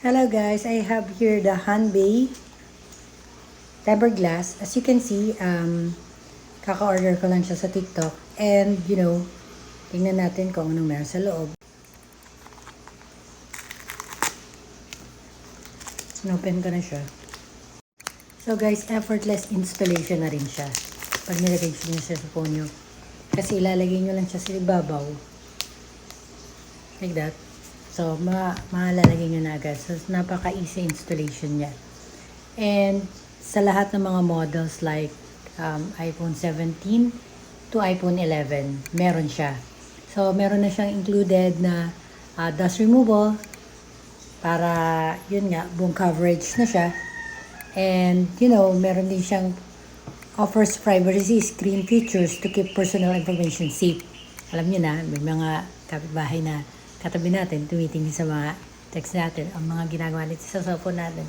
Hello guys, I have here the Hanbei tempered glass. As you can see, kaka-order ko lang siya sa TikTok. And, tingnan natin kung anong meron sa loob. Open ko na siya. So guys, effortless installation na rin siya. Pag nilagay niyo siya sa phone nyo. Kasi ilalagay nyo lang siya sa ibabaw. Like that. So, malalagay nyo na agad. So, napaka-easy installation niya. And, sa lahat ng mga models like iPhone 17 to iPhone 11, meron siya. So, meron na siyang included na dust removal para, yun nga, buong coverage na siya. And, meron din siyang offers privacy screen features to keep personal information safe. Alam niyo na, may mga kapitbahay na katabi natin, tumitingin sa mga text natin, ang mga ginagawa natin sa cellphone natin.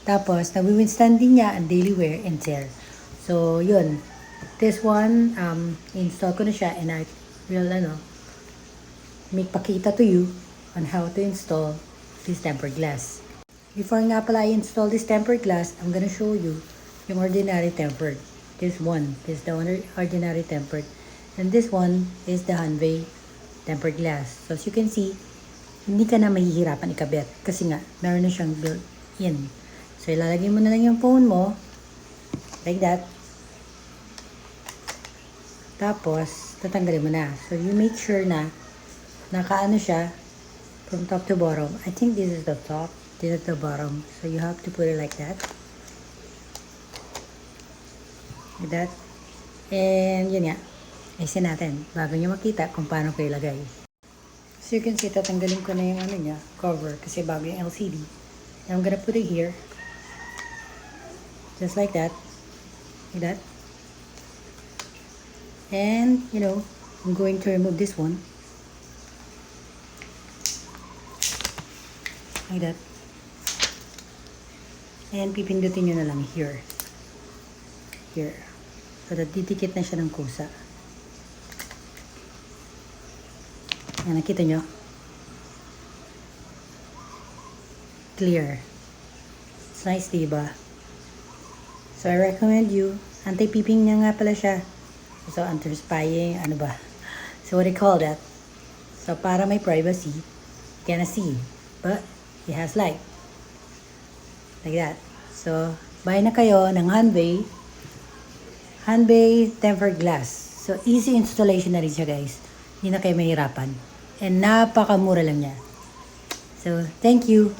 Tapos, nag-withstand din niya ang daily wear and tear. So, yun. This one, install ko na siya and I will, make pakita to you on how to install this tempered glass. Before nga pala I-install this tempered glass, I'm gonna show you yung ordinary tempered. This one is the ordinary tempered. And this one is the Hanbei tempered glass. So, as you can see, hindi ka na mahihirapan ikabit. Kasi nga, meron na siyang built-in. So, ilalagay mo na lang yung phone mo. Like that. Tapos, tatanggalin mo na. So, you make sure na nakaano siya from top to bottom. I think this is the top. This is the bottom. So, you have to put it like that. Like that. And, yun nga. Ayusin natin bago nyo makita kung paano ko ilagay. So you can see, tatanggalin ko na yung niya, cover kasi bago yung LCD. And I'm gonna put it here. Just like that. Like that. And, I'm going to remove this one. Like that. And pipindutin nyo na lang here. Here. So that didikit na siya ng kusa. Yan, nakita nyo? Clear. It's nice, diba? So, I recommend you. Anti-peeping niya nga pala siya. So, anti-spying, ano ba? So, what do you call that? So, para may privacy, you cannot see. But, it has light. Like that. So, buy na kayo ng Hanbei tempered glass. So, easy installation na rin siya, guys. Hindi na kayo mahirapan. And napakamura lang niya. So, thank you.